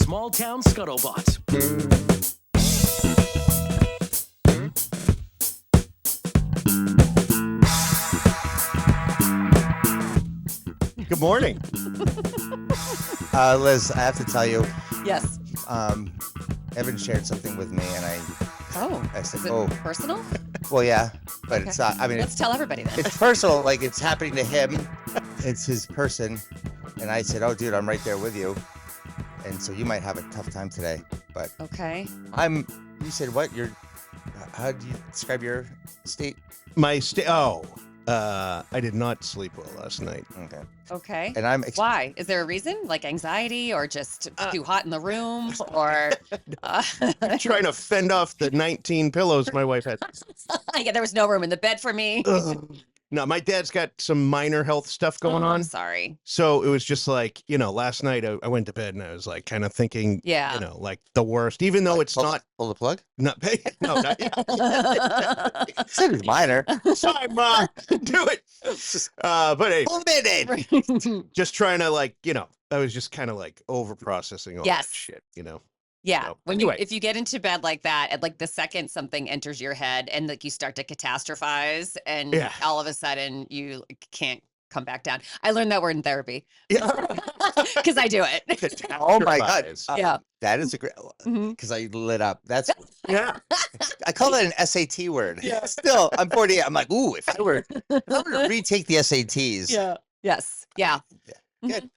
small town scuttlebutt. Good morning. Liz, I have to tell you, Yes. Evan shared something with me, and I said, Is it oh, personal? well, yeah, but Okay. it's not. I mean, Let's tell everybody then. it's personal. Like, it's happening to him. It's his person. And I said, oh, dude, I'm right there with you. And so you might have a tough time today. But Okay. you said what? How do you describe your state? My I did not sleep well last night. Okay. Okay. And I'm Why? Is there a reason? Like anxiety or just too hot in the room or Trying to fend off the 19 pillows my wife had. yeah, there was no room in the bed for me. No, my dad's got some minor health stuff going I'm on. sorry. So it was just like, last night I went to bed and I was like kind of thinking, Yeah. like the worst, even though it's pull the plug. not no, not yet. Said it's minor. Time, do it. But hey, just trying to I was just kind of like over processing all that Yes. shit, Yeah. So, When anyway. if you get into bed like that, and like the second something enters your head and like you start to catastrophize and Yeah. all of a sudden you can't come back down. I learned that word in therapy Yeah. because I do it. Oh my God. Yeah. That is a great, Mhm. because I lit up. That's, Yeah. I call that an SAT word. Yeah. Still, I'm 48. I'm like, ooh, if I were to retake the SATs. Yeah. Yes. Yeah. Good.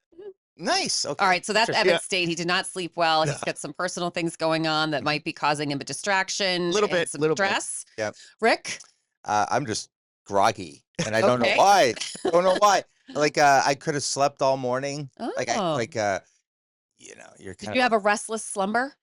Nice. Okay. All right. So that's Yeah. Evan's state. He did not sleep well. He's got some personal things going on that might be causing him a distraction. Little and bit, some little bit. stress. Yep. Rick? I'm just groggy, and I don't know Okay. why. Don't know why. Like, I could have slept all morning. Oh. You're Did kind you of, have a restless slumber?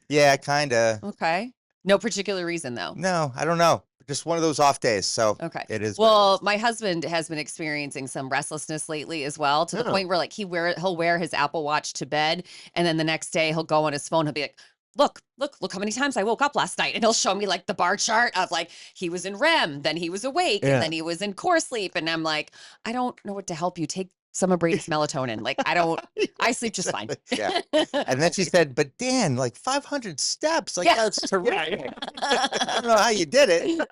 yeah, kind of. Okay. No particular reason though. No, I don't know. Just one of those off days. So Okay. it is. what it Well, is. my husband has been experiencing some restlessness lately as well, to the Oh. point where like he'll wear his Apple Watch to bed, and then the next day he'll go on his phone. He'll be like, "Look how many times I woke up last night," and he'll show me like the bar chart of like he was in REM, then he was awake, Yeah. and then he was in core sleep, and I'm like, I don't know what to help you. Take some Brady's melatonin. Like I sleep just fine. Yeah. And then she said, "But Dan, like 500 steps, like Yeah. that's terrific. I don't know how you did it,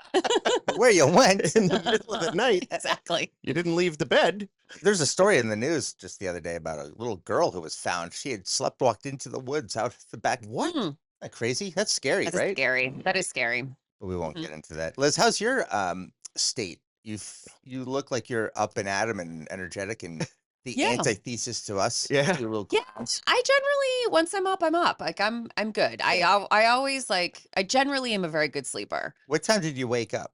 where you went." In the middle of the night, Exactly. you didn't leave the bed. There's a story in the news just the other day about a little girl who was found. She had walked into the woods out the back. What? Mm. Isn't that crazy? That's scary, That's right? scary. That is scary. But we won't Mhm. get into that. Liz, how's your state? You look like you're up and at 'em and energetic, and the Yeah. antithesis to us. Yeah. You little Yeah, clowns. I generally once I'm up, I'm up. Like I'm good. I always like I generally am a very good sleeper. What time did you wake up?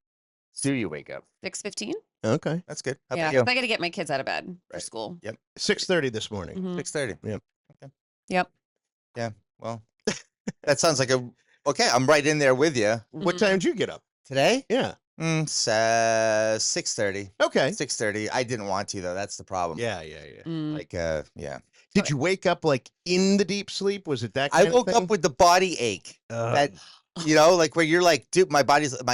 Do you wake up? 6:15. Okay. That's good. How Yeah, about 'cause I got to get my kids out of bed for Right. school. 6:30 this morning. Mhm. 6:30. Yep. Well, that sounds like okay. I'm right in there with you What Mhm. time did you get up? today. Yeah. 6:30. Okay. 6:30. I didn't want to though. That's the problem. Yeah. Mm. Like, yeah. Did you wake up like in the deep sleep? Was it that I kind of woke thing? up with the body ache. That like where you're like, dude, my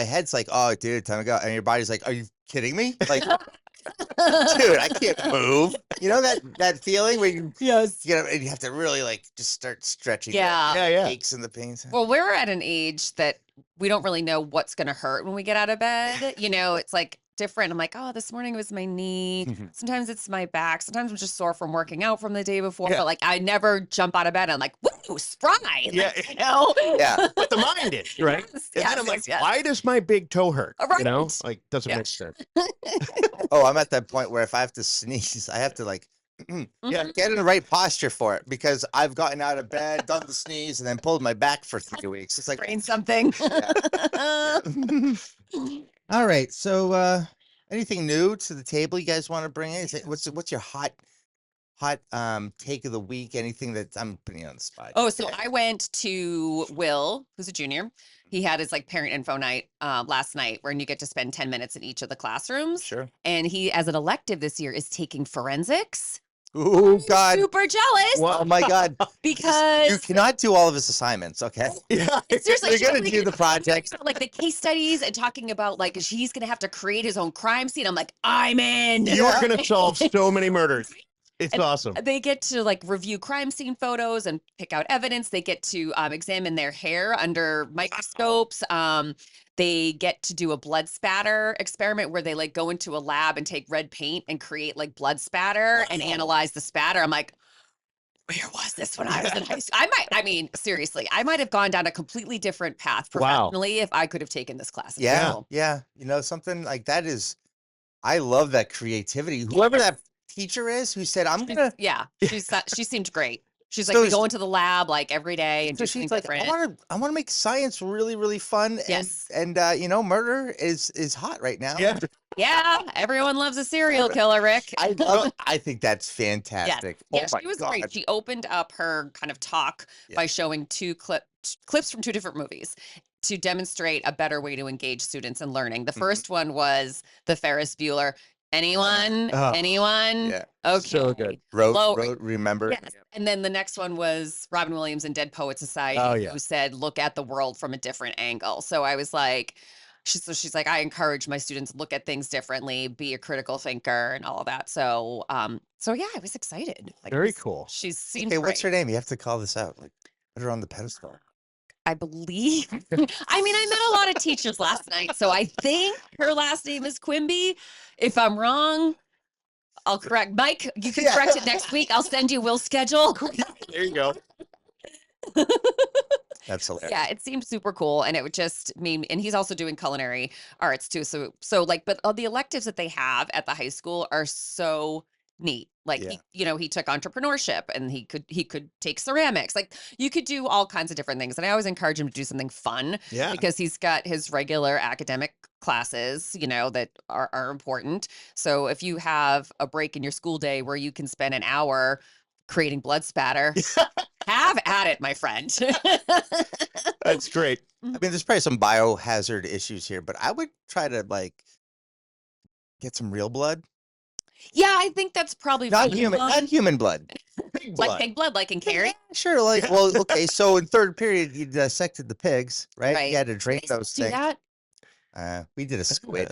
head's like, oh, dude, time to go, and your body's like, are you kidding me? Like, dude, I can't move. You know that feeling where you Yes. get up and you have to really like just start stretching. the Yeah. Yeah. aches and the pains. Well, we're at an age that we don't really know what's going to hurt when we get out of bed. It's like different. I'm like, oh, this morning it was my knee. Sometimes it's my back. Sometimes I'm just sore from working out from the day before. Yeah. But like, I never jump out of bed. And I'm like, woo, spry. Like, Yeah. Yeah. But the mind is, right? Yes, And then I'm yes, like, yes. why does my big toe hurt? Right. Like doesn't Yeah. make sense. Oh, I'm at that point where if I have to sneeze, I have to like Yeah. get in the right posture for it, because I've gotten out of bed, done the sneeze, and then pulled my back for 3 weeks. It's like, Brain something. all right. So, anything new to the table you guys want to bring in? What's your hot take of the week? Anything that I'm putting you on the spot? Oh, so I went to Will, who's a junior. He had his like parent info night last night, where you get to spend 10 minutes in each of the classrooms. Sure. And he, as an elective this year, is taking forensics. Oh God. Super jealous Oh my God. because You cannot do all of his assignments, okay? Yeah. seriously, You're she's gonna like- do the projects. like the case studies and talking about like he's gonna have to create his own crime scene. I'm like, I'm in. You're gonna solve so many murders. It's And awesome. they get to like review crime scene photos and pick out evidence. They get to examine their hair under microscopes. They get to do a blood spatter experiment where they like go into a lab and take red paint and create like blood spatter and analyze the spatter. I'm like, where was this when I was in high school? I mean, seriously, I might have gone down a completely different path Wow. professionally if I could have taken this class. Yeah. You know, something like that is, I love that creativity. Whoever that teacher is who said, I'm going to. Yeah, she seemed great. She's like, So we go into the lab like every day and So do she's something like, different. I want to make science really, really fun. Yes. And you know, murder is hot right now. Yeah. Yeah, everyone loves a serial killer, Rick. I think that's fantastic. Yeah, Oh my she was God. great. She opened up her kind of talk by showing clips from two different movies to demonstrate a better way to engage students in learning. The first one was the Ferris Bueller. Anyone? Oh, Anyone? yeah. Okay. So good. Wrote, remember? Yes. And then the next one was Robin Williams and Dead Poet Society, Oh, yeah. who said, look at the world from a different angle. So I was like, she's like, I encourage my students to look at things differently, be a critical thinker and all of that. So, so yeah, I was excited. Like, Very cool. She seemed Okay, great. what's her name? You have to call this out. Like, put her on the pedestal. I believe. I mean, I met a lot of teachers last night, so I think her last name is Quimby. If I'm wrong, I'll correct. Mike, you can correct it next week. I'll send you Will's schedule. There you go. That's hilarious. Yeah, it seemed super cool, and it would just mean. And he's also doing culinary arts too. So like, but the electives that they have at the high school are so neat. Like he took entrepreneurship, and he could take ceramics. Like you could do all kinds of different things. And I always encourage him to do something fun. Yeah. Because he's got his regular academic classes, that are important. So if you have a break in your school day where you can spend an hour creating blood spatter, have at it, my friend. That's great. I mean, there's probably some biohazard issues here, but I would try to like get some real blood. Yeah, I think that's probably Not reasonable. human blood. Pig Like blood. pig blood, like in Carrie. Sure, like well, okay. So in third period, you dissected the pigs, right? Right. You had to drain Did they those do things. that? We did a squid.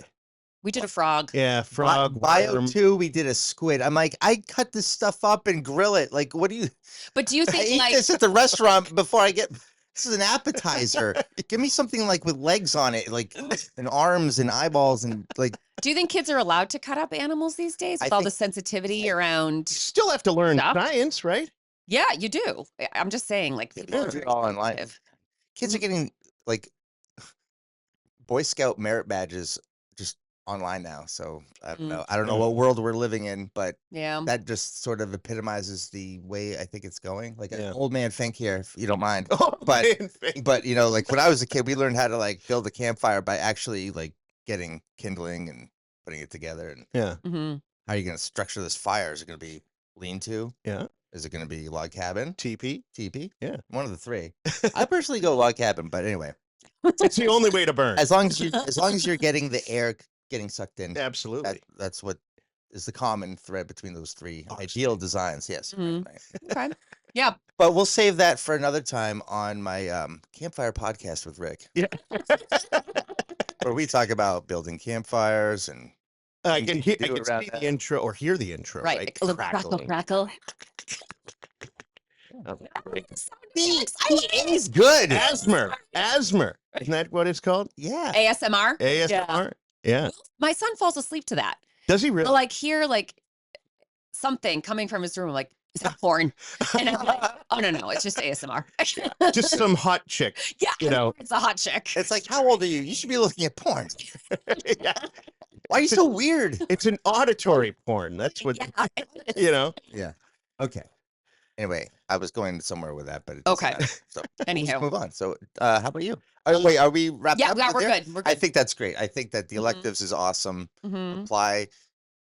We did a frog. Yeah, frog. Bio worm. 2, we did a squid. I'm like, I cut this stuff up and grill it. Like, what do you? But do you I think eat like this at the restaurant before I get. This is an appetizer. Give me something like with legs on it, like and arms and eyeballs and like. do you think kids are allowed to cut up animals these days with all the sensitivity around? You still have to learn Stuff? science, right? Yeah, you do. I'm just saying, like people are Do very it all online. sensitive. Kids are getting like Boy Scout merit badges just online now. So I don't know. I don't know what world we're living in, but Yeah. that just sort of epitomizes the way I think it's going. Like an Yeah. old man Fink here, if you don't mind. Oh, But man, thank- but like when I was a kid, we learned how to like build a campfire by actually like getting kindling and putting it together. And yeah. hmm how are you going to structure this fire? Is it going to be lean-to? Yeah. Is it going to be log cabin? TP. TP? Yeah. One of the three. I personally go log cabin, but anyway, It's the only way to burn. as long as you're getting the air getting sucked in, Absolutely. that's what is the common thread between those three Awesome. ideal designs. Yes. Mhm. Right. Okay. Yeah. But we'll save that for another time on my campfire podcast with Rick, Yeah. where we talk about building campfires and I can hear, I do can around see that. the intro or hear the intro, Right. right? A little crackle, crackle. Oh, he's good. Asthma. Asthma. Isn't that what it's called? Yeah. ASMR. ASMR. Yeah. My son falls asleep to that. Does he really? I'll like hear like something coming from his room. I'm like, is that porn? And I'm like, oh no, it's just ASMR. Just some hot chick. Yeah, You know. it's a hot chick. It's like, how old are you? You should be looking at porn. Yeah. Why are you so weird? It's an auditory porn. That's what, Yeah. you know. Yeah. Okay. Anyway, I was going somewhere with that, but it doesn't Okay. matter. So let's Anyhow. move on. So, how about you? Wait, are we wrapped Yeah, up? yeah, with we're there? good. We're I good. think that's great. I think that the Mhm. electives is awesome. Mhm. Apply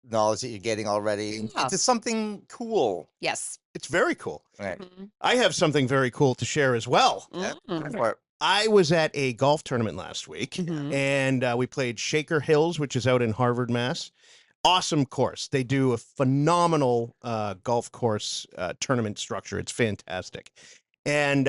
knowledge that you're getting already Yeah. into something cool. Yes. It's very cool. Right. Mhm. I have something very cool to share as well. Yeah. Mhm. Or- I was at a golf tournament last week, Mhm. and we played Shaker Hills, which is out in Harvard, Mass. Awesome course. They do a phenomenal golf course tournament structure. It's fantastic. And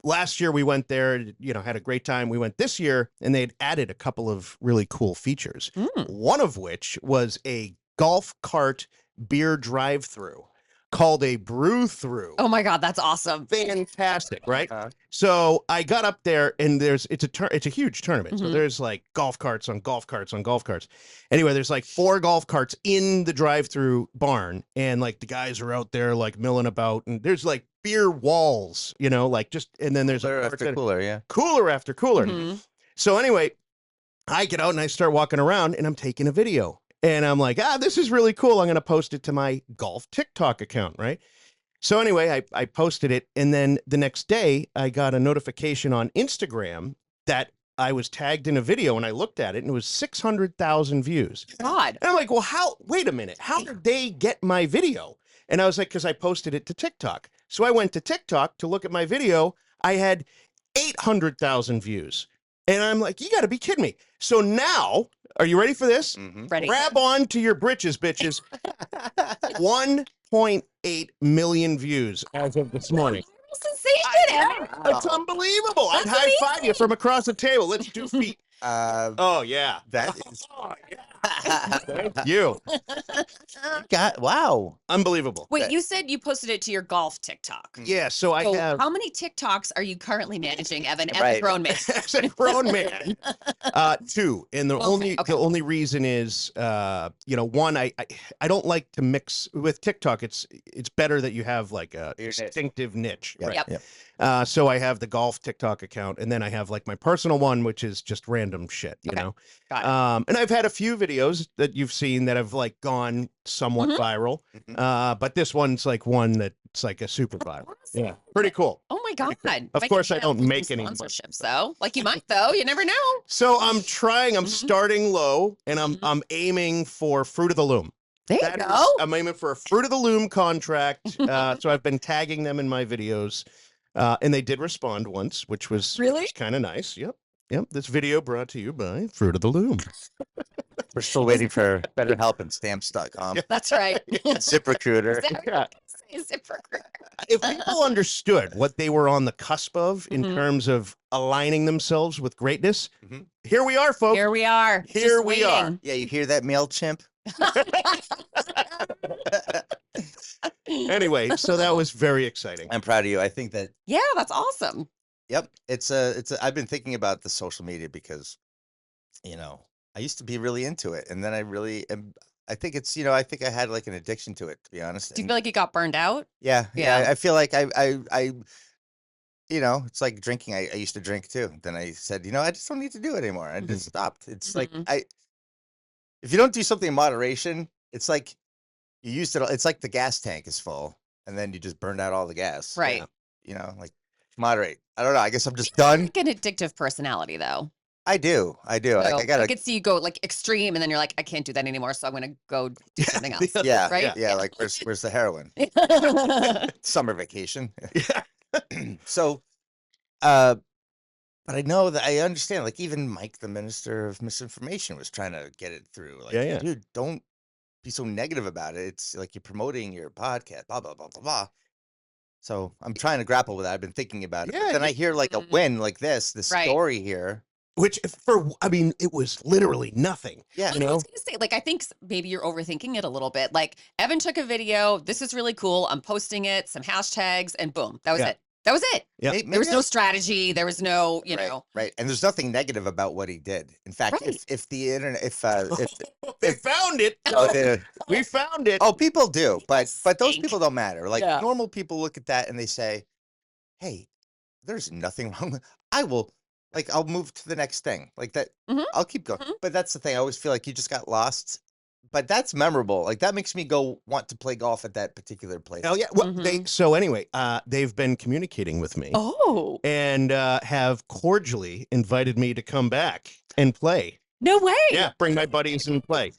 last year we went there, had a great time. We went this year, and they'd added a couple of really cool features. Mm. One of which was a golf cart beer drive-through called a brew-through. Oh my God, that's awesome. Fantastic, right? So I got up there, and it's a huge tournament. So there's like golf carts on golf carts on golf carts. Anyway, there's like 4 golf carts in the drive-through barn, and like the guys are out there like milling about, and there's like beer walls, like and then there's Cooler after cooler, yeah. Cooler after cooler. So anyway, I get out and I start walking around, and I'm taking a video. And I'm like, this is really cool. I'm going to post it to my golf TikTok account, right? So anyway, I posted it. And then the next day, I got a notification on Instagram that I was tagged in a video, and I looked at it, and it was 600,000 views. God. And I'm like, well, wait a minute. How did they get my video? And I was like, because I posted it to TikTok. So I went to TikTok to look at my video. I had 800,000 views. And I'm like, you got to be kidding me. So now, are you ready for this? Ready. Grab on to your britches, bitches. 1.8 million views as of this morning. Sensation. It's unbelievable. I'd high five you from across the table. Let's do feet. Oh, yeah. That is Oh, yeah. Thank you. wow. Unbelievable. Wait, you said you posted it to your golf TikTok. Yeah, so I have... How many TikToks are you currently managing, Evan, as a Right. grown man? As a grown man, 2, and the only reason is, one, I don't like to mix with TikTok. It's better that you have like a distinctive niche. Yep. Right? Yep. So I have the golf TikTok account, and then I have like my personal one, which is just random shit, you know. Got it. And I've had a few videos that you've seen that have like gone somewhat viral, but this one's like one that's like a super viral. Awesome. Yeah, pretty cool. Oh my God. Of course, I don't make any sponsorships, though. Like you might, though. You never know. So I'm trying. I'm starting low, and I'm aiming for Fruit of the Loom. There you go. I'm aiming for a Fruit of the Loom contract. So I've been tagging them in my videos, and they did respond once, which was Really kind of nice. Yep. This video brought to you by Fruit of the Loom. We're still waiting for better help and stamps.com. That's right. ZipRecruiter. ZipRecruiter. If people understood what they were on the cusp of in terms of aligning themselves with greatness, here we are, folks. Here we are. Here Just we are. waiting. Yeah, you hear that, MailChimp? Anyway, so that was very exciting. I'm proud of you. I think that, Yeah, that's awesome. yep, I've been thinking about the social media because, I used to be really into it, and then I really am. I think it's, I think I had like an addiction to it, to be honest. Do you feel like you got burned out? Yeah. Yeah. I feel like I it's like drinking. I used to drink too. Then I said, I just don't need to do it anymore. I just stopped. It's like, if you don't do something in moderation, it's like you used it. It's like the gas tank is full and then you just burned out all the gas. Right. Like moderate. I don't know. I guess I'm just done. Like an addictive personality, though. I do. So I gotta. I could see you go like extreme, and then you're like, I can't do that anymore, so I'm gonna go do something else. Yeah. Right? Yeah. Like where's the heroin? Summer vacation. So, but I know that I understand, like even Mike, the minister of misinformation, was trying to get it through. Like, dude, don't be so negative about it. It's like you're promoting your podcast, blah, blah, blah, blah, blah. So I'm trying to grapple with that. I've been thinking about it. But then I hear like a win like this story here. Which it was literally nothing. Yeah. I was gonna say, like, I think maybe you're overthinking it a little bit. Like, Evan took a video. This is really cool. I'm posting it, some hashtags, and boom, that was it. That was it. Yeah. Maybe There was no strategy. There was no, Right. And there's nothing negative about what he did. In fact, if the internet, if they found it. We found it. Oh, people do, but those Stink. people don't matter. Like Yeah. normal people look at that and they say, "Hey, there's nothing wrong with. I'll move to the next thing. Like that. I'll keep going." But that's the thing. I always feel like you just got lost. But that's memorable. Like that makes me go want to play golf at that particular place. Hell yeah. Well, they've been communicating with me. Oh, And have cordially invited me to come back and play. no way. Yeah, bring my buddies and play.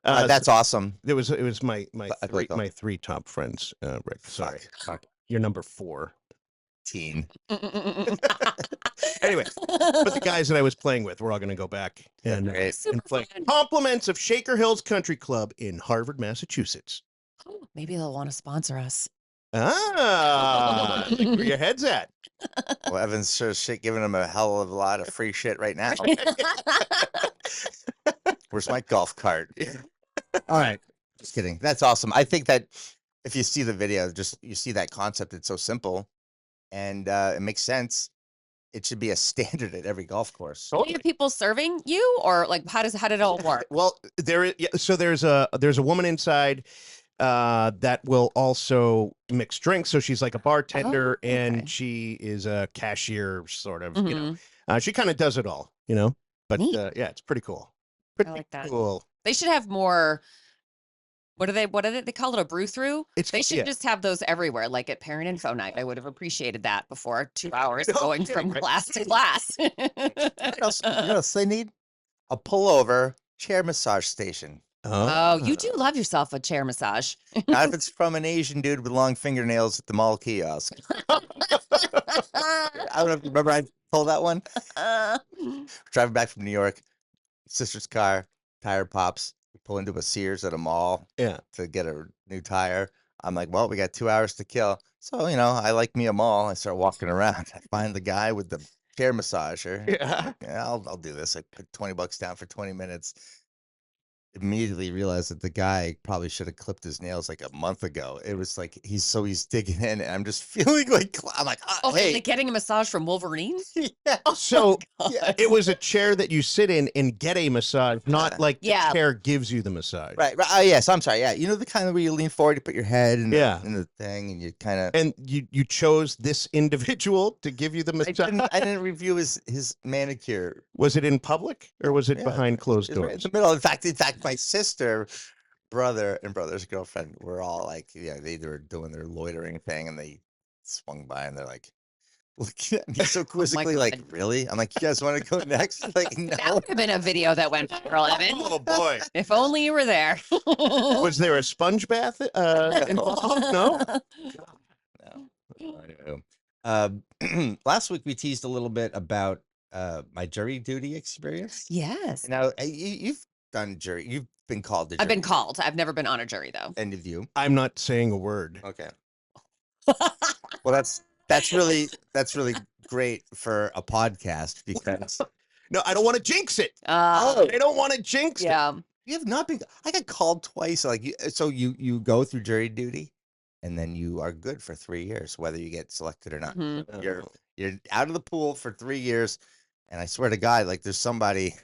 That's awesome. It was my I play golf. my 3 top friends. Rick, sorry, Fuck. you're number 4. Teen. Anyway, but the guys that I was playing with, we're all going to go back and Great. Super play. fun. Compliments of Shaker Hills Country Club in Harvard, Massachusetts. Maybe they'll want to sponsor us. Ah, I like where your head's at. Well, Evan's sure shit giving him a hell of a lot of free shit right now. Where's my golf cart? All right. Just kidding. That's awesome. I think that if you see the video, just you see that concept. It's so simple, and it makes sense. It should be a standard at every golf course. Do you have people serving you, or like how did it all work? Well, so there's a woman inside that will also mix drinks. So she's like a bartender, Oh, okay. and she is a cashier, sort of. Mhm. She kind of does it all, But Neat. yeah, it's pretty cool. I like that. Cool. They should have more. What do they call it? A brew through? They should just have those everywhere, like at parent info night. I would have appreciated that before 2 hours going from class to class. What else? You know what else they need? A pullover chair massage station. Oh, you do love yourself a chair massage. Not if it's from an Asian dude with long fingernails at the mall kiosk. I don't know if you remember I told that one. Driving back from New York, sister's car, tire pops. We pull into a Sears at a mall to get a new tire. I'm like, well, we got 2 hours to kill. So, I like me a mall. I start walking around. I find the guy with the chair massager. Yeah. I'll do this. I put $20 down for 20 minutes. Immediately realized that the guy probably should have clipped his nails like a month ago. It was like he's digging in, and I'm just feeling like I'm like, Oh, hey, is it getting a massage from Wolverine? yeah. So Yeah. it was a chair that you sit in and get a massage, not like the chair gives you the massage. Right. Oh, yes. I'm sorry. Yeah. You know the kind of where you lean forward, you put your head in, in the thing, and you kind of. And you chose this individual to give you the massage. I didn't review his manicure. Was it in public or was it behind closed doors? Right in the middle. In fact, my sister, brother, and brother's girlfriend were all like, they were doing their loitering thing, and they swung by, and they're like, looking at me so quizzically, like, really? I'm like, you guys want to go next? Like, no. That would have been a video that went viral, Evan. Oh boy! If only you were there. Was there a sponge bath involved? No. No. Last week we teased a little bit about my jury duty experience. Yes. Now you've done jury. You've been called to jury. I've been called. I've never been on a jury though. Any of you? I'm not saying a word. Okay. Well, that's really great for a podcast because no, I don't want to jinx it. I don't want to jinx it. you have not been. I got called twice. Like so you go through jury duty, and then you are good for 3 years, whether you get selected or not. Mhm. So you're out of the pool for 3 years, and I swear to God, like there's somebody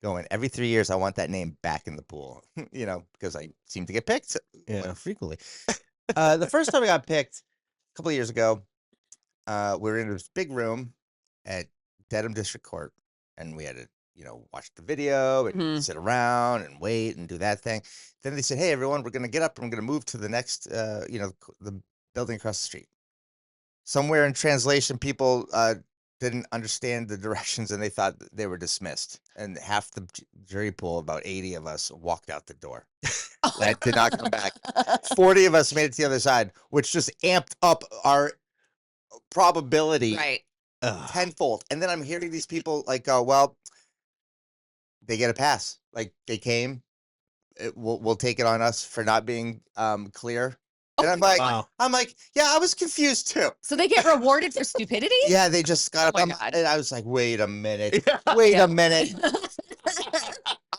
going every 3 years. I want that name back in the pool, because I seem to get picked frequently. The first time I got picked a couple of years ago, we were in this big room at Dedham District Court, and we had to watch the video and sit around and wait and do that thing. Then they said, hey, everyone, we're going to get up and we're going to move to the next, the building across the street. Somewhere in translation, people didn't understand the directions and they thought they were dismissed. And half the jury pool, about 80 of us, walked out the door. That did not come back. 40 of us made it to the other side, which just amped up our probability tenfold. And then I'm hearing these people like go, well, they get a pass. Like they came, we'll take it on us for not being clear. And I'm like, yeah, I was confused too. So they get rewarded for stupidity? Yeah, they just got up. Oh my God. And I was like, wait a minute, wait a minute.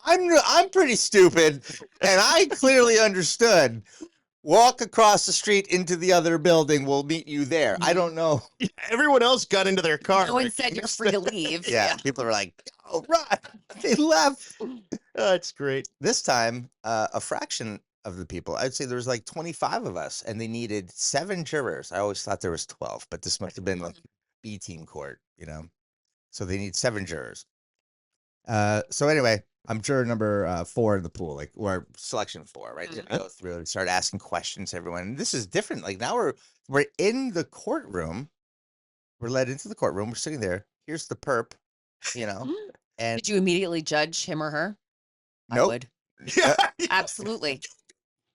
I'm pretty stupid, and I clearly understood. Walk across the street into the other building. We'll meet you there. I don't know. Everyone else got into their car. No one said you're free to leave. Yeah, people are like, oh, right. They left. It's great. This time, a fraction of the people, I'd say there was like 25 of us, and they needed 7 jurors. I always thought there was 12, but this must have been like B team court, So they need 7 jurors. So anyway, I'm juror number 4 in the pool, or selection 4, right? Mm-hmm. Go through and start asking questions to everyone. And this is different. Like now we're in the courtroom. We're led into the courtroom. We're sitting there. Here's the perp, And did you immediately judge him or her? Nope. I would. Absolutely.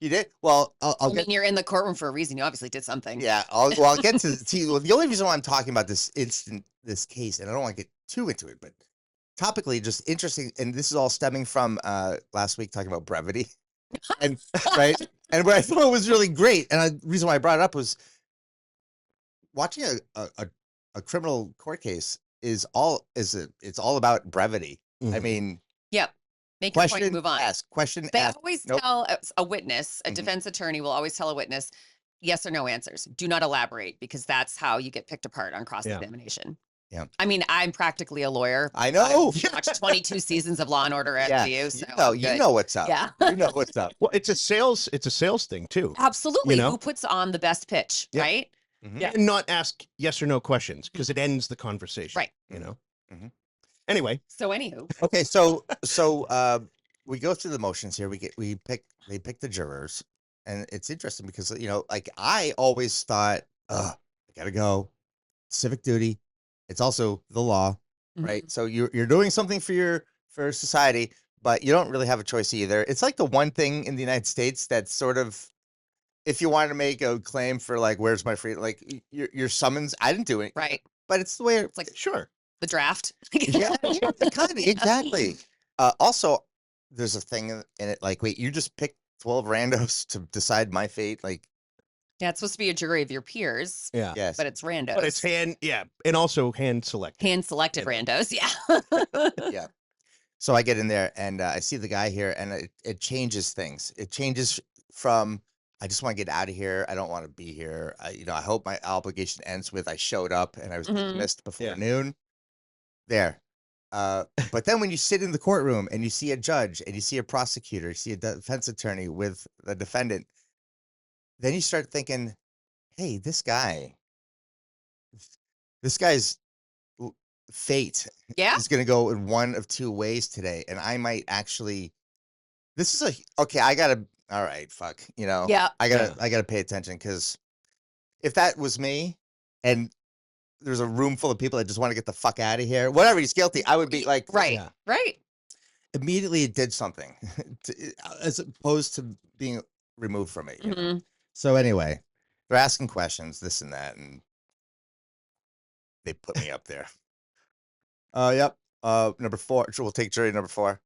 You did? Well, I'll mean, you're in the courtroom for a reason. You obviously did something. Yeah. I'll get to the only reason why I'm talking about this case, and I don't want to get too into it, but topically just interesting. And this is all stemming from last week talking about brevity. And right. And what I thought was really great. And the reason why I brought it up was watching a criminal court case it's all about brevity. Mm-hmm. I mean, yep. Make your point Question and move on. ask. Question They ask. always Nope. tell a witness, a Mhm. defense attorney will always tell a witness, yes or no answers. Do not elaborate because that's how you get picked apart on cross-examination. Yeah. I mean, I'm practically a lawyer. I know. I've watched 22 seasons of Law and Order Yeah. SVU, so You I'm know good. what's up. Yeah. You know what's up. Well, it's a sales thing too. Absolutely. You know? Who puts on the best pitch, Yep. right? Mhm. Yeah. And not ask yes or no questions because it ends the conversation. Right. You know. Mhm. Anyway, So anywho, Okay, we go through the motions here. They pick the jurors, and it's interesting because like I always thought, I gotta go, civic duty. It's also the law, right? Mhm. So you're doing something for society, but you don't really have a choice either. It's like the one thing in the United States that's sort of, if you wanted to make a claim for like, where's my freedom? Like your summons, I didn't do it, Right. but it's the way. It's like sure. the draft. Yeah, kind of exactly. Also, there's a thing in it like, wait, you just picked 12 randos to decide my fate? Like, Yeah, it's supposed to be a jury of your peers, Yeah. yes, but it's randos. But it's and also hand selected. hand selected You know. randos. Yeah. yeah. So I get in there and I see the guy here, and it changes things. It changes from, I just want to get out of here. I don't want to be here. I hope my obligation ends with I showed up and I was Mhm. dismissed before Yeah. noon. There. But then when you sit in the courtroom and you see a judge and you see a prosecutor, you see a defense attorney with the defendant, then you start thinking, hey, this guy's l- fate Yeah. is going to go in one of two ways today. And I might actually, okay, all right, fuck, Yeah. I gotta pay attention, because if that was me and there's a room full of people that just want to get the fuck out of here, whatever, he's guilty, I would be like, Right. Yeah. Right. immediately it did something as opposed to being removed from it. Mhm. So anyway, they're asking questions, this and that, and they put me up there. Yep. Number 4. We'll take jury number 4.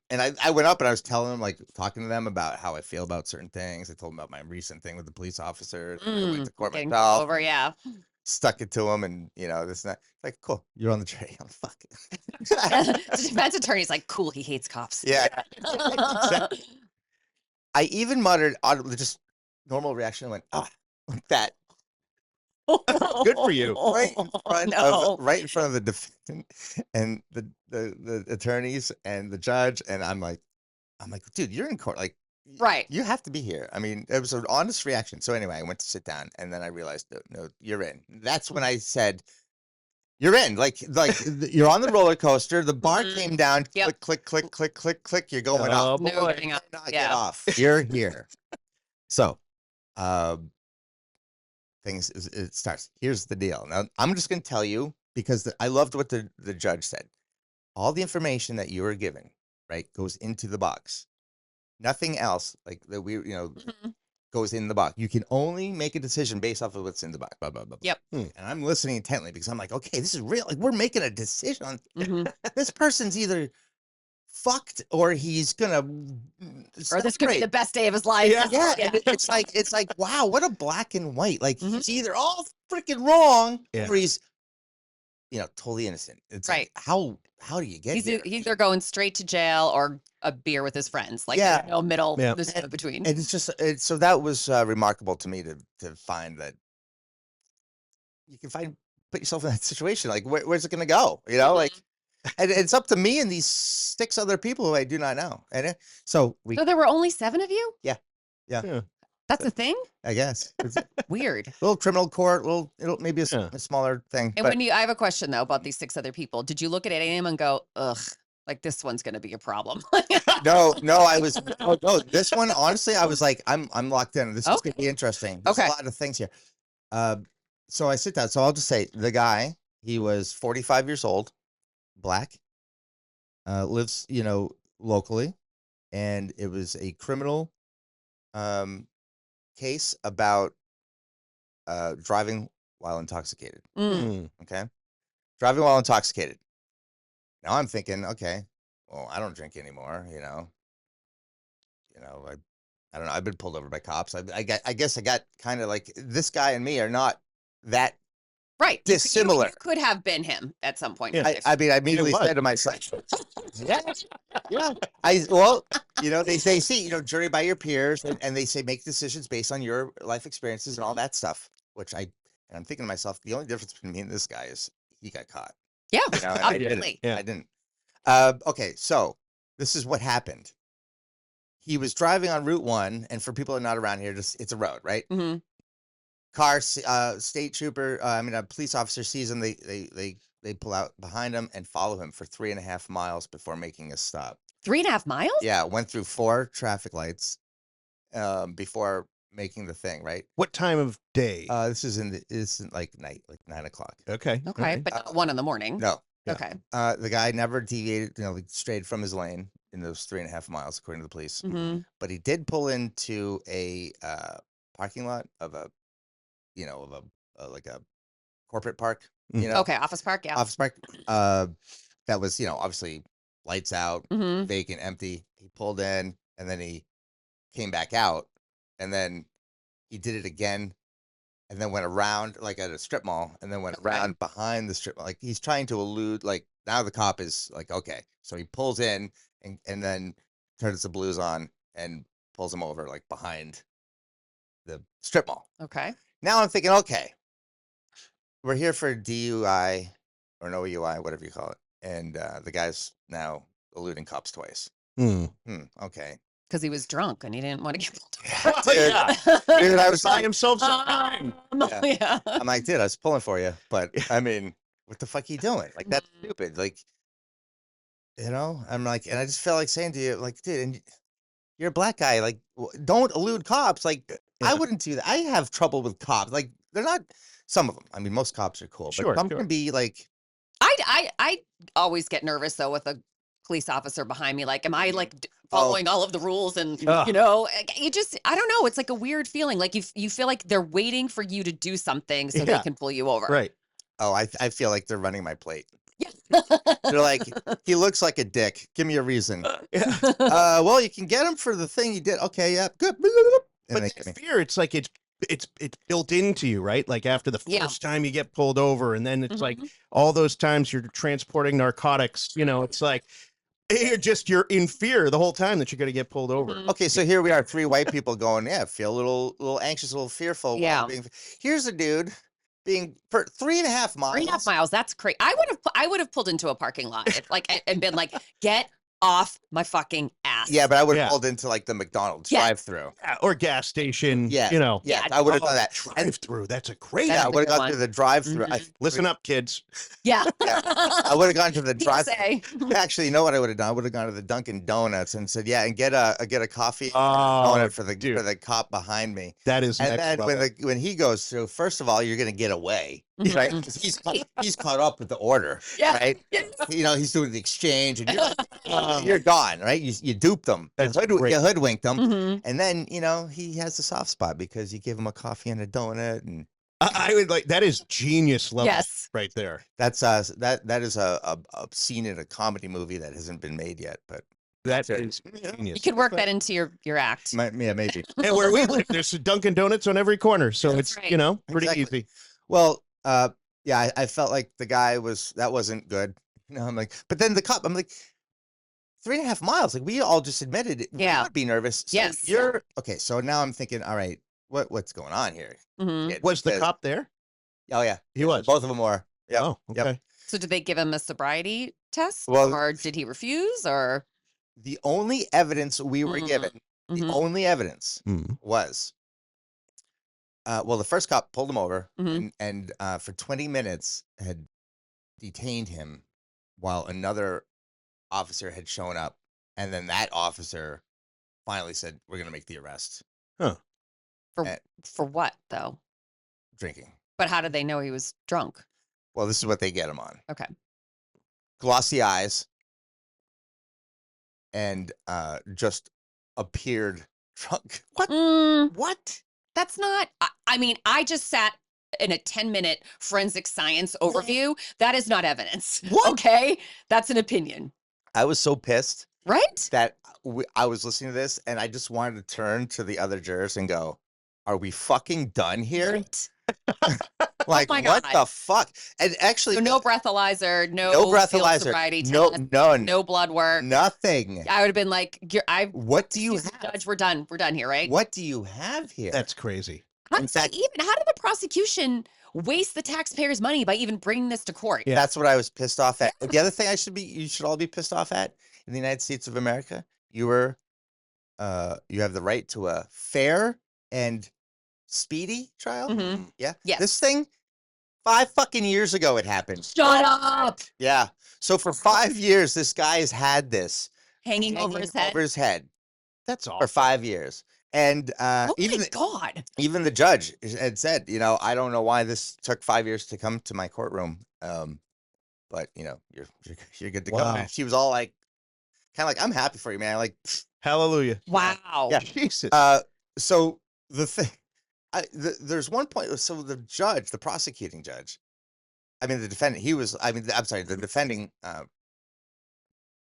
And I went up and I was telling them, like, talking to them about how I feel about certain things. I told them about my recent thing with the police officer. I went to court Getting myself, over. Yeah. stuck it to him, and this and that. Like, cool, you're on the jury. I'm fuck. The defense attorney's like, cool. He hates cops. Yeah. I even muttered, just normal reaction. I went, like that. Good for you. Right in front No. right in front of the defendant and the attorneys and the judge, and I'm like, dude, you're in court. Like, Right. you have to be here. I mean, it was an honest reaction. So anyway, I went to sit down, and then I realized, no, you're in. That's when I said, you're in. Like you're on the roller coaster. The bar Mhm. came down. Yep. Click, click, click, click, click. You're going Oh, up. No boy. getting up. Not get Yeah. off. You're here. So, it starts. Here's the deal. Now, I'm just going to tell you, because I loved what the judge said. All the information that you were given, right, goes into the box. Nothing else like that Mhm. goes in the box. You can only make a decision based off of what's in the box. Blah, blah, blah, blah. Yep. And I'm listening intently because I'm like, okay, this is real. Like, we're making a decision on Mhm. this person's either fucked or he's gonna Or this could be separate. the best day of his life. Yeah, and it's like, wow, what a black and white. Like, Mhm. he's either all freaking wrong Yeah. or he's, totally innocent. It's Right. like, how do you get He's here? either going straight to jail or a beer with his friends. Like, Yeah. there's no middle. Yeah. There's no between. And it's just so that was remarkable to me to find that you can put yourself in that situation. Like, where's it gonna go? Like, and it's up to me and these 6 other people who I do not know. And so So there were only 7 of you? Yeah. That's a thing? I guess it's a Weird. little criminal court, it'll maybe Yeah. a smaller thing. And But I have a question though about these 6 other people. Did you look at any of them and go, ugh, like this one's gonna be a problem? no, this one, honestly, I was like, I'm locked in. This is gonna be interesting. There's Okay. a lot of things here. So I sit down. So I'll just say the guy, he was 45 years old, black, lives, locally, and it was a criminal case about driving while intoxicated. Mm. Okay, driving while intoxicated. Now I'm thinking, okay, well, I don't drink anymore. I don't know. I've been pulled over by cops. I guess I got kind of like, this guy and me are not that Right. dissimilar. You could have been him at some point. Yeah. In life. I mean, I immediately said to myself, yeah, yeah. Well, they say, jury by your peers, and they say make decisions based on your life experiences and all that stuff. And I'm thinking to myself, the only difference between me and this guy is he got caught. Yeah. And I didn't. Absolutely. Yeah. I didn't. Okay, so this is what happened. He was driving on Route 1, and for people that are not around here, it's a road, right? Mm-hmm. Car, state trooper, a police officer sees him. They pull out behind him and follow him for 3.5 miles before making a stop. 3.5 miles? Yeah, went through 4 traffic lights before making the thing, right? What time of day? This is like night, like 9 o'clock. Okay. Okay, but not 1 a.m. No. Yeah. Okay. The guy never deviated, like strayed from his lane in those 3.5 miles, according to the police. Mm-hmm. But he did pull into a parking lot of a like a corporate park, Okay, office park. Yeah. office park. That was, obviously lights out, Mm-hmm. vacant, empty. He pulled in, and then he came back out, and then he did it again, and then went around like at a strip mall, and then went around behind the strip mall. Like he's trying to elude. Like now the cop is like, okay, so he pulls in and then turns the blues on and pulls him over like behind the strip mall. Okay. Now I'm thinking, okay, we're here for DUI or no UI, whatever you call it, and the guy's now eluding cops twice. Okay. Because he was drunk and he didn't want to get pulled over. Dude, I was By like, himself sometime. Yeah. I'm like, dude, I was pulling for you, but I mean, what the fuck are you doing? Like that's stupid. Like, I'm like, and I just felt like saying to you, like, dude, and you're a black guy, like, don't elude cops. Like, I wouldn't do that. I have trouble with cops. Like, they're not. Some of them. I mean, most cops are cool, Sure, but some sure. can be like. I always get nervous though with a police officer behind me. Like, am I like following all of the rules? And Ugh. I don't know. It's like a weird feeling. Like you feel like they're waiting for you to do something so they Yeah. can pull you over. Right. Oh, I feel like they're running my plate. Yeah. They're like, he looks like a dick. Give me a reason. Yeah. Well, you can get him for the thing he did. Okay, yeah, good. And But they that get me. fear, it's like it's built into you, right? Like after the Yeah. first time you get pulled over, and then it's like Mhm. all those times you're transporting narcotics. It's like you're in fear the whole time that you're going to get pulled over. Mhm. Okay, so here we are, 3 white people going, yeah, feel a little anxious, a little fearful. while Yeah. Here's a dude being for 3.5 miles. 3.5 miles. That's crazy. I would have pulled into a parking lot and been like, get off my fucking ass. Yeah, but I would have Yeah. pulled into like the McDonald's Yeah. drive-through. Yeah, or gas station. Yeah. You know. Yeah, Yeah, I would have Oh, done that. And drive-through. That's a great. That's yeah, I a would have good gone through one. the drive-through. Mhm. Listen up, kids. Yeah. I would have gone to the drive. PSA. Actually, you know what I would have done? I would have gone to the Dunkin' Donuts and said, "Yeah, and get a coffee Oh, donut for dude. the cop behind me." That is And next then level. when he goes through, first of all, you're gonna get away, right? Mhm. 'Cause he's caught up with the order, Yeah. right? Yes. He's doing the exchange, and you're gone, right? You duped them, That's you great. hoodwinked them, Mhm. and then he has the soft spot because you give him a coffee and a donut, and I would like that is genius level Yes. right there. that's that is a scene in a comedy movie that hasn't been made yet, but That Sure. is genius. You could work that into your act. yeah, maybe. And where we live, there's a Dunkin' Donuts on every corner, so That's it's right. pretty Exactly. easy. Well, yeah, I felt like the guy that wasn't good. I'm like, but then the cop, I'm like, 3.5 miles. Like we all just admitted it. Yeah. We would be nervous. So Yes. You're okay. So now I'm thinking, all right, what's going on here? Mhm. It- Was the because- cop there? Oh yeah, He was. both of them were. Yeah. Oh, Yep. okay. So did they give him a sobriety test, Well- or did he refuse? Or The only evidence we were Mhm. given, the Mhm. only evidence Mm. was, well, the first cop pulled him over Mhm. and for 20 minutes had detained him while another officer had shown up, and then that officer finally said, "We're gonna make the arrest." for what though? Drinking. But how did they know he was drunk? Well, this is what they get him on: Okay. glossy eyes, and just appeared drunk. What? Mm, What? that's not. I mean, I just sat in a 10-minute forensic science overview. That is not evidence. What? Okay, that's an opinion, I was so pissed right? that I was listening to this, and I just wanted to turn to the other jurors and go, "Are we fucking done here?" Right. Like, my what God. the fuck? And actually, So no breathalyzer, no no field breathalyzer, sobriety no, test, none, no blood work. nothing. I would have been like, What do you excuse me, have? Judge, we're done. We're done here, right? What do you have here? That's crazy. How In did they fact- how did the prosecution waste the taxpayers' money by even bringing this to court? Yeah. That's what I was pissed off at. The other thing you should all be pissed off at in the United States of America, you have the right to a fair and speedy trial. Mhm. Yeah. Yes. This thing, 5 fucking years ago it happened. Shut up! Yeah. So for 5 years, this guy has had this Hanging over his head. over his head That's for awful. 5 years. And Oh even my God. even the judge had said, I don't know why this took 5 years to come to my courtroom. But you're good to go. Wow. And she was all like, kind of like, I'm happy for you, man. Like, Hallelujah. Wow. Yeah. Jesus. so the thing, there's one point. So the judge, the prosecuting judge, the defendant, the defending,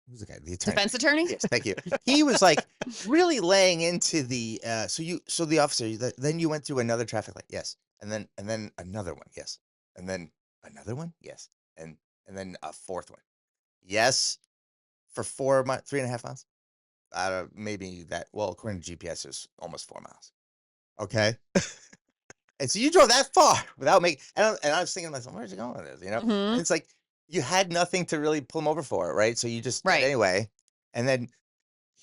who's the guy? The attorney. Defense attorney? Yes, thank you. He was like really laying into the so the officer, then you went through another traffic light, yes, and then another one, yes, and then another one, yes, and then a fourth one, yes, for 3.5 miles. Maybe that. Well, according to GPS, it's almost 4 miles. Okay, and so you drove that far without making. And I was thinking to myself, where's he going with this? Mhm. And it's like you had nothing to really pull him over for, right? So you just did Right. anyway. And then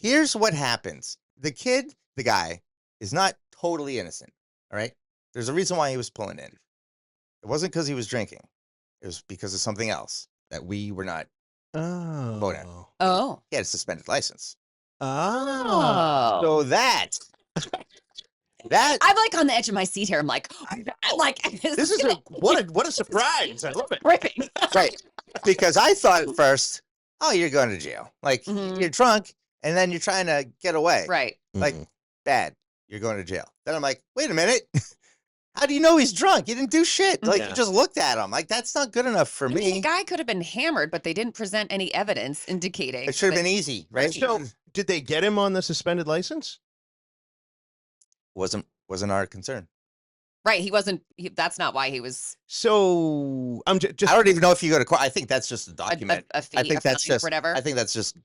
here's what happens: the guy, is not totally innocent. All right, there's a reason why he was pulling in. It wasn't because he was drinking. It was because of something else that we were not. Oh. Oh. He had a suspended license. Oh. So that I'm like on the edge of my seat here. I'm like, This is what a surprise. I love it. ripping. right, because I thought at first, oh, you're going to jail. Like Mhm. you're drunk and then you're trying to get away. Right. Like bad. You're going to jail. Then I'm like, wait a minute. How do you know he's drunk? You didn't do shit. Like Yeah. you just looked at him. Like that's not good enough for The me. guy could have been hammered, but they didn't present any evidence indicating. It should have that- been easy, right? So, did they get him on the suspended license? wasn't our concern. Right. He wasn't. That's not why he was So, I'm just. I don't even know if you go to court. I think that's just a a document. fee. I think a that's fine or just whatever. I think that's just.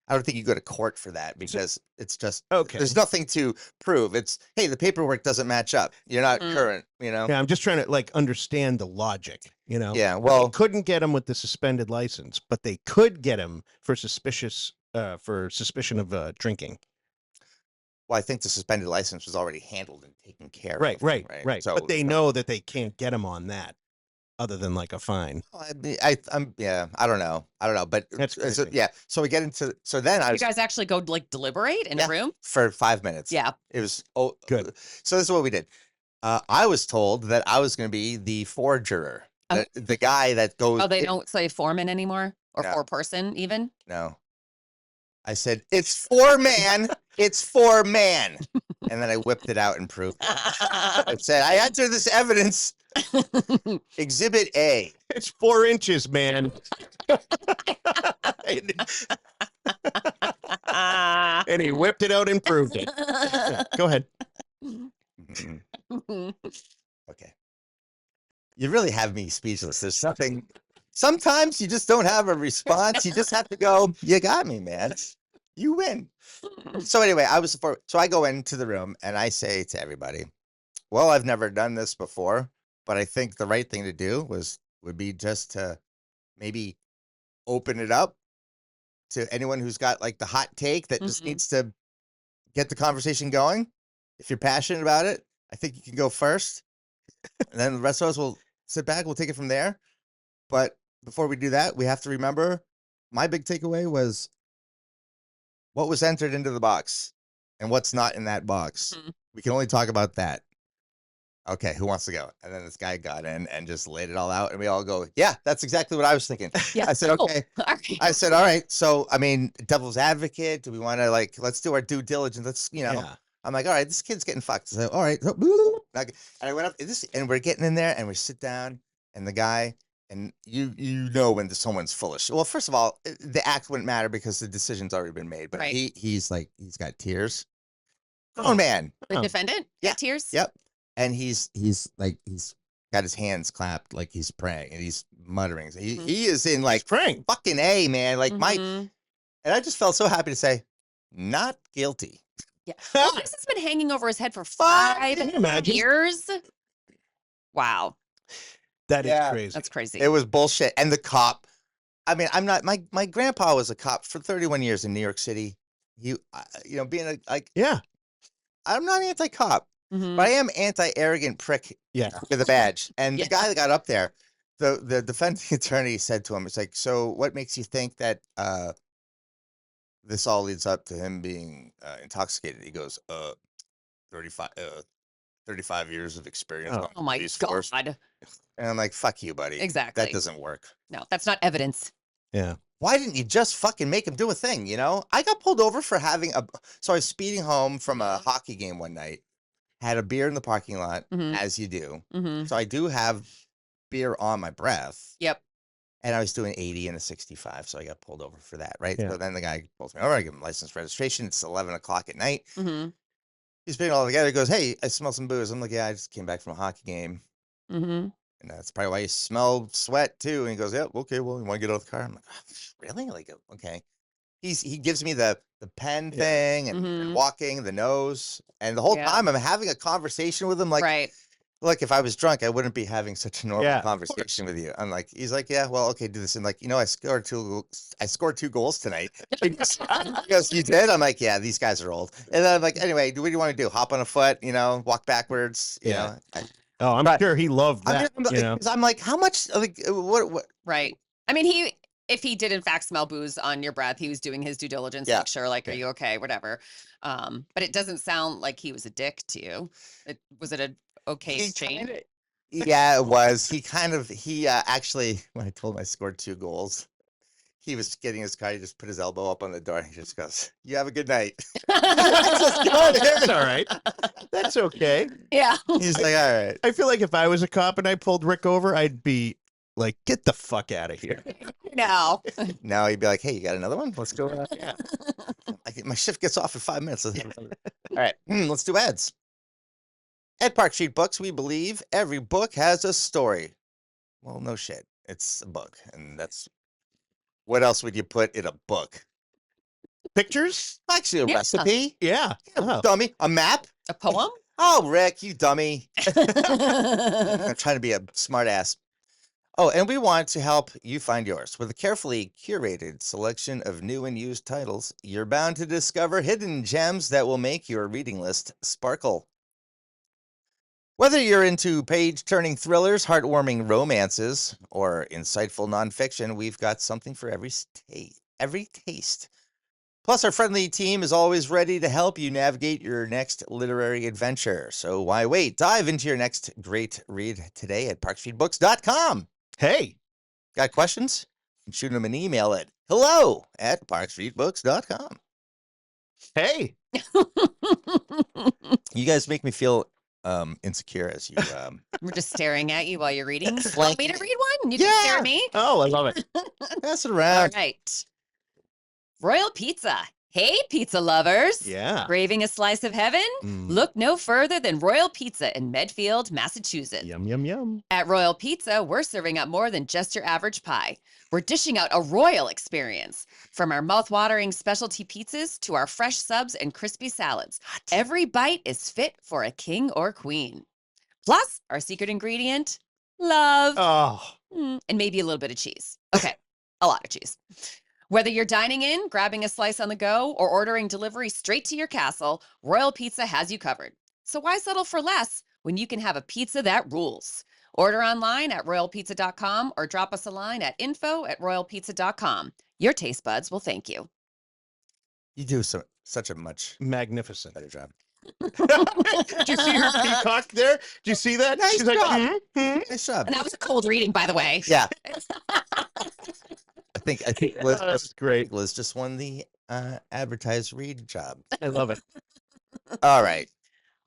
I don't think you go to court for that because it's just Okay. there's nothing to prove. It's hey, the paperwork doesn't match up. You're not Mm. current. Yeah, I'm just trying to understand the logic. Yeah. They Well, couldn't get him with the suspended license, but they could get him for suspicion of drinking. I think the suspended license was already handled and taken care Right. of. So, But they know that they can't get him on that, other than like a fine. I don't know. But That's so, crazy. yeah. So we get into then I You was guys actually go like deliberate in Yeah. a room? for 5 minutes. Yeah. It was Good. So this is what we did. I was told that I was going to be the forger, Oh. the guy that goes. Oh, they don't say foreman anymore or No. four-person even. No. I said it's 4-man. It's 4-man, and then I whipped it out and proved. I said I enter this evidence. Exhibit A. It's 4 inches, man. And he whipped it out and proved it. Go ahead. Okay. You really have me speechless. There's something. Sometimes you just don't have a response. You just have to go, you got me, man. You win. So anyway, so I go into the room and I say to everybody, well, I've never done this before, but I think the right thing to do would be just to maybe open it up to anyone who's got like the hot take that just Mhm. needs to get the conversation going. If you're passionate about it, I think you can go first. And then the rest of us will sit back. We'll take it from there. But before we do that, we have to remember my big takeaway was what was entered into the box and what's not in that box. Mhm. We can only talk about that. Okay, who wants to go? And then this guy got in and just laid it all out. And we all go, yeah, that's exactly what I was thinking. Yeah. I said, cool. okay. All right. I said, all right. So, devil's advocate. Do we want to let's do our due diligence. Let's, Yeah. I'm like, all right, this kid's getting fucked. So, all right. And I went up and we're getting in there and we sit down and the guy, and you know when someone's full of shit. Well, first of all, the act wouldn't matter because the decision's already been made. But Right. he's got tears. Oh man. The Oh. defendant? Yeah. Had tears? Yep. And he's got his hands clapped like he's praying, and he's muttering. Mhm. He is in like praying. fucking A, man. Like Mhm. and I just felt so happy to say, not guilty. Yeah. Well, this has been hanging over his head for Can you imagine? 5 years. Wow. That is Yeah. crazy. That's crazy. It was bullshit. And the cop, I mean, I'm not, my grandpa was a cop for 31 years in New York City. You know, being Yeah. I'm not anti-cop, Mhm. but I am anti-arrogant prick Yeah. with a badge. And Yeah. the guy that got up there, the defending attorney said to him, it's like, so what makes you think that this all leads up to him being intoxicated? He goes, 35 years of experience. Oh. on Oh my police force. God. And I'm like, fuck you, buddy. Exactly. That doesn't work. No, that's not evidence. Yeah. Why didn't you just fucking make him do a thing, you know? I got pulled over for having so I was speeding home from a hockey game one night, had a beer in the parking lot, Mhm. as you do. Mhm. So I do have beer on my breath. Yep. And I was doing 80 and a 65, so I got pulled over for that, right? Yeah. So then the guy pulls me over, I give him license registration. It's 11 o'clock at night. Mhm. He's putting it all together. He goes, hey, I smell some booze. I'm like, yeah, I just came back from a hockey game. Mhm. And that's probably why you smell sweat too. And he goes, yeah, okay, well, you want to get out of the car? I'm like, really? Like, okay. He gives me the pen Yeah. thing and Mhm. walking, the nose. And the whole Yeah. time I'm having a conversation with him. Like, Right. look, if I was drunk, I wouldn't be having such a normal Yeah, of conversation with you. I'm like, he's like, yeah, well, okay, do this. And like, you know, I scored two goals tonight. He goes, you did? I'm like, yeah, these guys are old. And then I'm like, anyway, what do you want to do? Hop on a foot, you know, walk backwards, you Yeah. know? Oh, I'm Right. sure he loved that. You know? 'Cause I'm like, how much, like, what? Right. I mean, if he did in fact smell booze on your breath, he was doing his due diligence to Yeah. make sure, like, are Yeah. you okay? Whatever. But it doesn't sound like he was a dick to you. Was it a okay He exchange? kinda- Yeah, it was. He actually, when I told him I scored 2 goals, he was getting his car. He just put his elbow up on the door and he just goes, you have a good night. That's all right. That's okay. Yeah. He's like, all right. I feel like if I was a cop and I pulled Rick over, I'd be like, get the fuck out of here. No. Now he'd be like, hey, you got another one? Let's go. Yeah. My shift gets off in 5 minutes. All right, let's do ads. At Park Street Books, we believe every book has a story. Well, no shit. It's a book. And that's what else would you put in a book? Pictures? Actually, a Yeah. recipe. Yeah. Yeah, Oh. dummy. A map. A poem? Oh, Rick, you dummy. I'm trying to be a smart ass. Oh, and we want to help you find yours. With a carefully curated selection of new and used titles, you're bound to discover hidden gems that will make your reading list sparkle. Whether you're into page-turning thrillers, heartwarming romances, or insightful nonfiction, we've got something for every taste. Plus, our friendly team is always ready to help you navigate your next literary adventure. So why wait? Dive into your next great read today at parkstreetbooks.com. Hey. Got questions? Shoot them an email at hello@parkstreetbooks.com. Hey. You guys make me feel insecure as you We're just staring at you while you're reading. Want Like- me to read one? You can stare Yeah. at me. Oh, I love it. pass it All around. right. Royal Pizza. Hey, pizza lovers. Yeah. Craving a slice of heaven? Mm. Look no further than Royal Pizza in Medfield, Massachusetts. Yum, yum, yum. At Royal Pizza, we're serving up more than just your average pie. We're dishing out a royal experience. From our mouth-watering specialty pizzas to our fresh subs and crispy salads, every bite is fit for a king or queen. Plus, our secret ingredient, love. Oh. And maybe a little bit of cheese. Okay, a lot of cheese. Whether you're dining in, grabbing a slice on the go, or ordering delivery straight to your castle, Royal Pizza has you covered. So why settle for less when you can have a pizza that rules? Order online at royalpizza.com or drop us a line at info@royalpizza.com. Your taste buds will thank you. You do such a much Magnificent. better job. Did you see her peacock there? Did you see that? Nice She's like, job. Nice job. And that was a cold reading, by the way. Yeah. I think Liz, That's great. Liz just won the advertised read job. I love it. All right.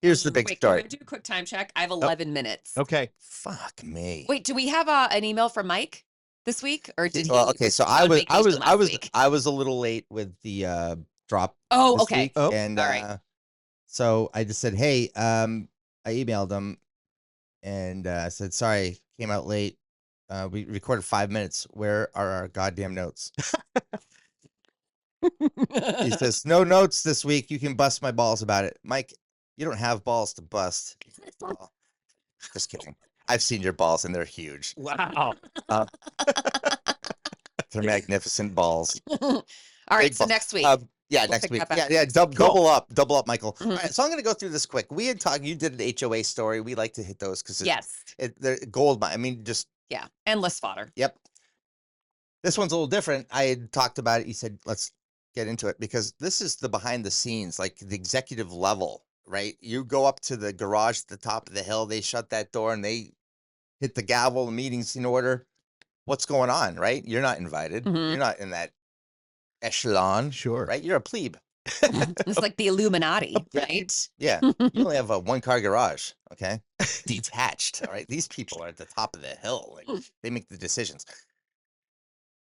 Here's the big Wait, story. Can we do a quick time check? I have 11 minutes. Okay. Fuck me. Wait, do we have an email from Mike this week, or did he? Well, okay, so I on was vacation last week? I was a little late with the drop. Oh, this okay. week, Oh, and all right. so I just said, hey, I emailed them, and said, "Sorry, came out late. We recorded 5 minutes. Where are our goddamn notes?" He says, "No notes this week. You can bust my balls about it." Mike, you don't have balls to bust. Oh, just kidding. I've seen your balls and they're huge. Wow. They're magnificent balls. All right, Big so balls. next week. Yeah, We'll next pick week. that back Yeah, up. yeah. Double up, Michael. Mhm. All right, so I'm going to go through this quick. We had talked. You did an HOA story. We like to hit those because Yes. they're gold mine. I mean, just Yeah. Endless fodder. yep. This one's a little different. I had talked about it. You said let's get into it because this is the behind the scenes, like the executive level, right? You go up to the garage at the top of the hill. They shut that door and they hit the gavel. The meeting's in order. What's going on, right? You're not invited. Mhm. You're not in that echelon, Sure. right? You're a plebe. It's like the Illuminati, right? Yeah. You only have a 1-car garage, okay? Detached, all right? These people are at the top of the hill. Like, they make the decisions.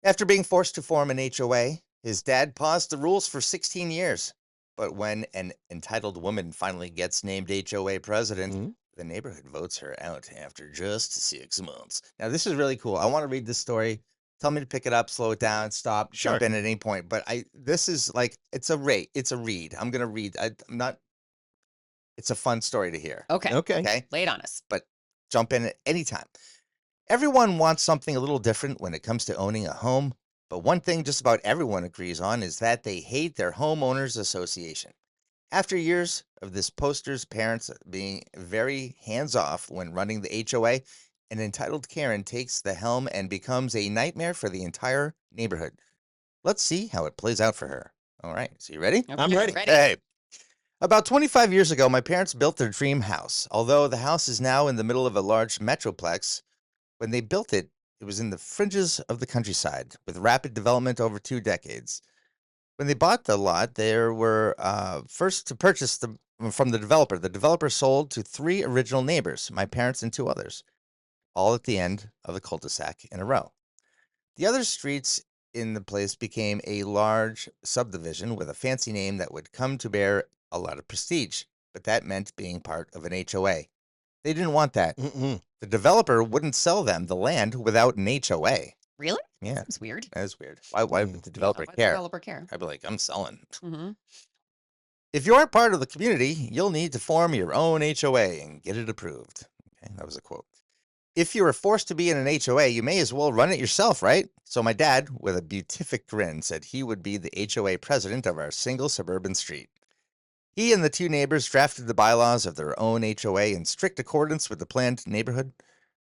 After being forced to form an HOA, his dad paused the rules for 16 years. But when an entitled woman finally gets named HOA president, Mhm. the neighborhood votes her out after just 6 months. Now, this is really cool. I want to read this story. Tell me to pick it up, slow it down, stop, jump Sure. in at any point. But this is like, it's a read. I'm going to read. I'm not, it's a fun story to hear. Okay. Okay. Okay. Lay it on us. But jump in at any time. Everyone wants something a little different when it comes to owning a home, but one thing just about everyone agrees on is that they hate their homeowners association. After years of this poster's parents being very hands-off when running the HOA, an entitled Karen takes the helm and becomes a nightmare for the entire neighborhood. Let's see how it plays out for her. All right, so you ready? I'm ready. Hey. About 25 years ago, my parents built their dream house. Although the house is now in the middle of a large metroplex, when they built it, it was in the fringes of the countryside, with rapid development over 2 decades. When they bought the lot, they were first to purchase from the developer. The developer sold to 3 original neighbors, my parents and 2 others, all at the end of the cul-de-sac in a row. The other streets in the place became a large subdivision with a fancy name that would come to bear a lot of prestige, but that meant being part of an HOA. They didn't want that. Mm-mm. The developer wouldn't sell them the land without an HOA. Really? Yeah, That's weird. that is weird. Why would the Yeah, developer why the care? developer care? I'd be like, I'm selling. Mm-hmm. If you aren't part of the community, you'll need to form your own HOA and get it approved. Okay, that was a quote. If you were forced to be in an HOA, you may as well run it yourself, right? So my dad, with a beatific grin, said he would be the HOA president of our single suburban street. He and the 2 neighbors drafted the bylaws of their own HOA in strict accordance with the planned neighborhood,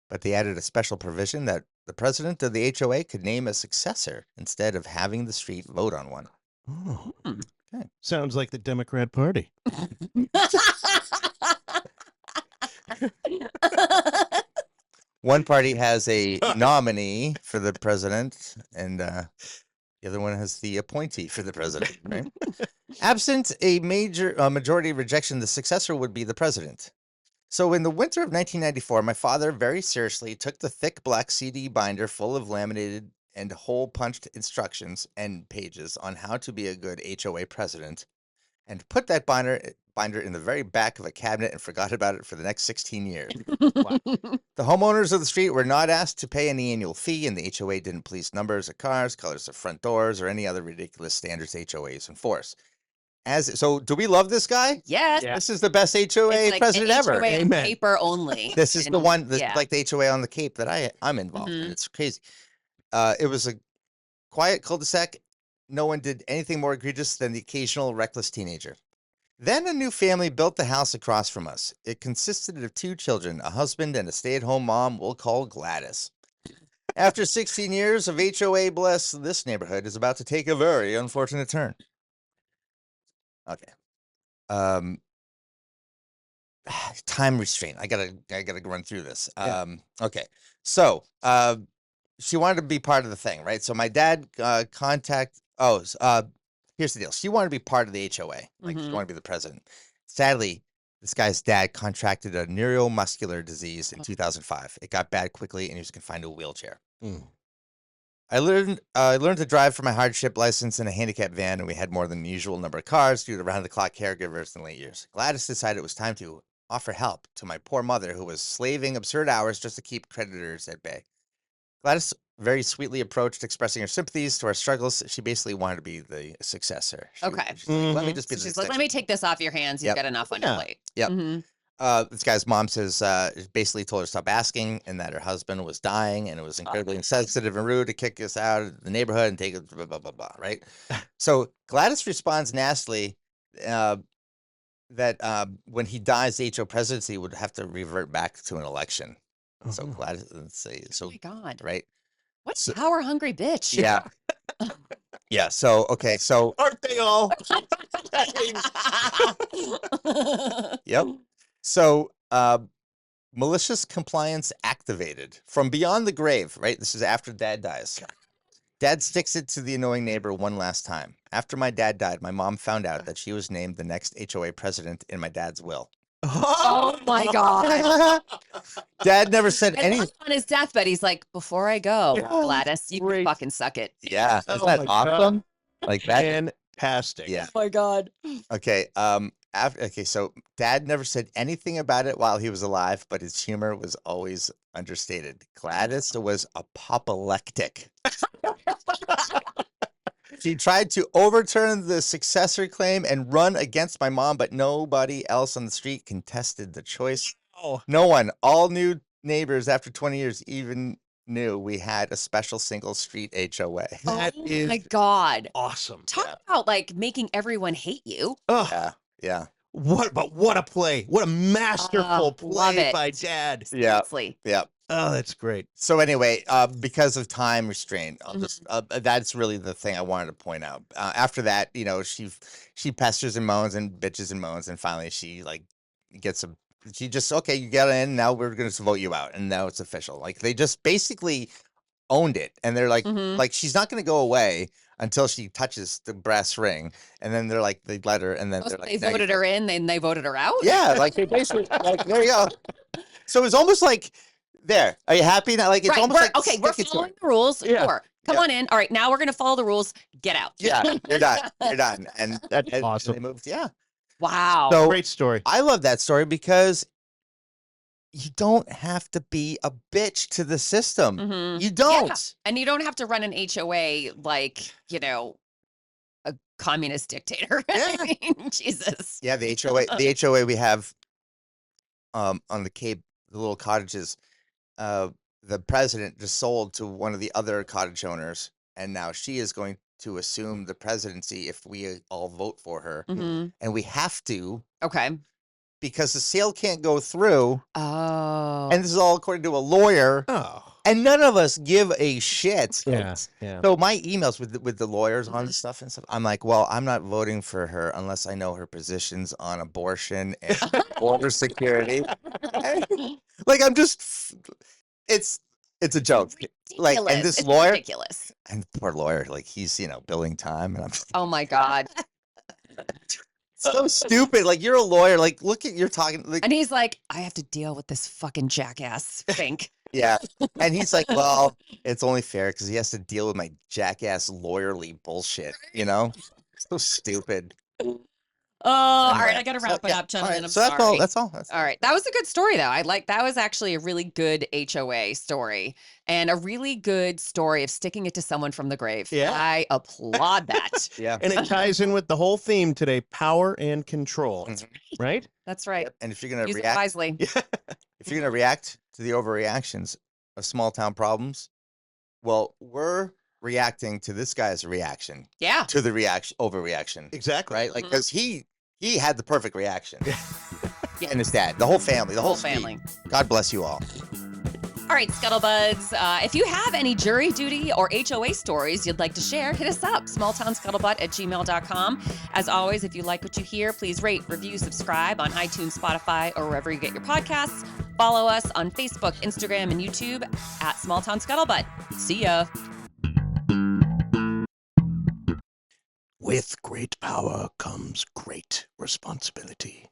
but they added a special provision that the president of the HOA could name a successor instead of having the street vote on one. Oh. Okay. Sounds like the Democrat Party. One party has a nominee for the president, and the other one has the appointee for the president, right? Absent a majority rejection, the successor would be the president. So in the winter of 1994, my father very seriously took the thick black CD binder full of laminated and hole-punched instructions and pages on how to be a good HOA president and put that binder in the very back of a cabinet and forgot about it for the next 16 years. The homeowners of the street were not asked to pay any annual fee, and the HOA didn't police numbers of cars, colors of front doors, or any other ridiculous standards HOAs enforce. So do we love this guy? Yes. Yeah. This is the best HOA It's like president an ever. HOA on Amen. paper only. This is the one that's yeah. like the HOA on the Cape that I'm involved in. Mhm. It's crazy. It was a quiet cul-de-sac. No one did anything more egregious than the occasional reckless teenager. Then a new family built the house across from us. It consisted of 2 children, a husband and a stay-at-home mom we'll call Gladys. After 16 years of HOA bliss, this neighborhood is about to take a very unfortunate turn. Okay. Time restraint. I gotta run through this. Yeah. Okay. So, she wanted to be part of the thing, right? So my dad here's the deal. She wanted to be part of the HOA. Like she Mhm. wanted to be the president. Sadly, this guy's dad contracted a neuromuscular disease in 2005. It got bad quickly and he was confined to a wheelchair. Mm. I learned to drive for my hardship license in a handicap van, and we had more than the usual number of cars due to round-the-clock caregivers in late years. Gladys decided it was time to offer help to my poor mother who was slaving absurd hours just to keep creditors at bay. Gladys very sweetly approached, expressing her sympathies to our struggles. She basically wanted to be the successor. Okay. She's like, let me Mhm. just be So the she's like, successor. let me take this off your hands. You've Yep. got enough on your Yeah. plate. Yep. Mhm. This guy's mom says basically told her to stop asking and that her husband was dying and it was incredibly insensitive and rude to kick us out of the neighborhood and take it, blah, blah, blah, blah, right? So Gladys responds nastily that when he dies, the HO presidency would have to revert back to an election. So Uh-huh. Gladys, let's say, Oh so, my God. right? What So- power hungry bitch. Yeah. Yeah. So, okay. So, Aren't they all? yep. So, malicious compliance activated from beyond the grave, right? This is after dad dies. Dad sticks it to the annoying neighbor one last time. After my dad died, my mom found out that she was named the next HOA president in my dad's will. Oh my God. Dad never said And any. on his deathbed, he's like, before I go, Yeah. Gladys, you can Great. fucking suck it. Yeah. Isn't Oh that my God. awesome? Like that. Fantastic. Yeah. Oh my God. Okay. Okay. So dad never said anything about it while he was alive, but his humor was always understated. Gladys was apoplectic. She tried to overturn the successor claim and run against my mom, but nobody else on the street contested the choice. Oh, No one. All new neighbors after 20 years even knew we had a special single street HOA. that Oh is my God. awesome. Talk about like making everyone hate you. Oh, Yeah. Yeah. what a play. What a masterful love play it. by Dad. Yeah. Seriously. Yeah. Oh, that's great. So anyway, because of time restraint, I'll just that's really the thing I wanted to point out. After that, you know, she pesters and moans and bitches and moans, and finally she like gets a. She just okay, you got in. Now we're going to vote you out, and now it's official. Like they just basically owned it, and they're like she's not going to go away until she touches the brass ring, and then they're like they let her, and then Oh, they're so like they "Now you voted her in, then they voted her out? yeah, like they basically like there you go. So it's almost like there. Are you happy now? Like it's Right. almost like Okay, we're sticking to following it. the rules. Yeah. Sure. Come Yeah. on in. All right, now we're gonna follow the rules. Get out. Yeah, you're done. You're done. And That's and awesome. they moved. Yeah. Wow. So Great story. I love that story because you don't have to be a bitch to the system. Mhm. You don't. And you don't have to run an HOA like, a communist dictator. Yeah. I mean, Jesus. Yeah, the HOA we have on the Cape, the little cottages, the president just sold to one of the other cottage owners, and now she is going to assume the presidency if we all vote for her. Mhm. And we have to Okay. because the sale can't go through. Oh. And this is all according to a lawyer. Oh. And none of us give a shit. Yeah. So my emails with the lawyers on this stuff and stuff, I'm like, well, I'm not voting for her unless I know her positions on abortion and border security. Like I'm just, it's a joke. Like, and Ridiculous. this It's lawyer, ridiculous. and the poor lawyer, like he's billing time, and I'm Oh my God. so stupid. Like you're a lawyer. Like look at you're talking. Like, And he's like, I have to deal with this fucking jackass Fink. yeah, and he's like, well, it's only fair because he has to deal with my jackass lawyerly bullshit. So stupid. Oh, all right. Anyway, I got to so, wrap it yeah, up, all right, gentlemen. I'm so sorry. that's all. All right. That was a good story, though. That was actually a really good HOA story and a really good story of sticking it to someone from the grave. Yeah. I applaud that. Yeah. And it ties in with the whole theme today, power and control. Mhm. Right? That's right. Yep. And if you're gonna Use it react, wisely. if you're gonna react to the overreactions of small town problems, well, we're reacting to this guy's reaction Yeah. to the overreaction, Exactly. right? Like because he had the perfect reaction, Yeah. and his dad, the whole family, the whole street. family. God bless you all. All right, Scuttlebuds. If you have any jury duty or HOA stories you'd like to share, hit us up, smalltownscuttlebutt@gmail.com. As always, if you like what you hear, please rate, review, subscribe on iTunes, Spotify, or wherever you get your podcasts. Follow us on Facebook, Instagram, and YouTube at Small Town Scuttlebutt. See ya. With great power comes great responsibility.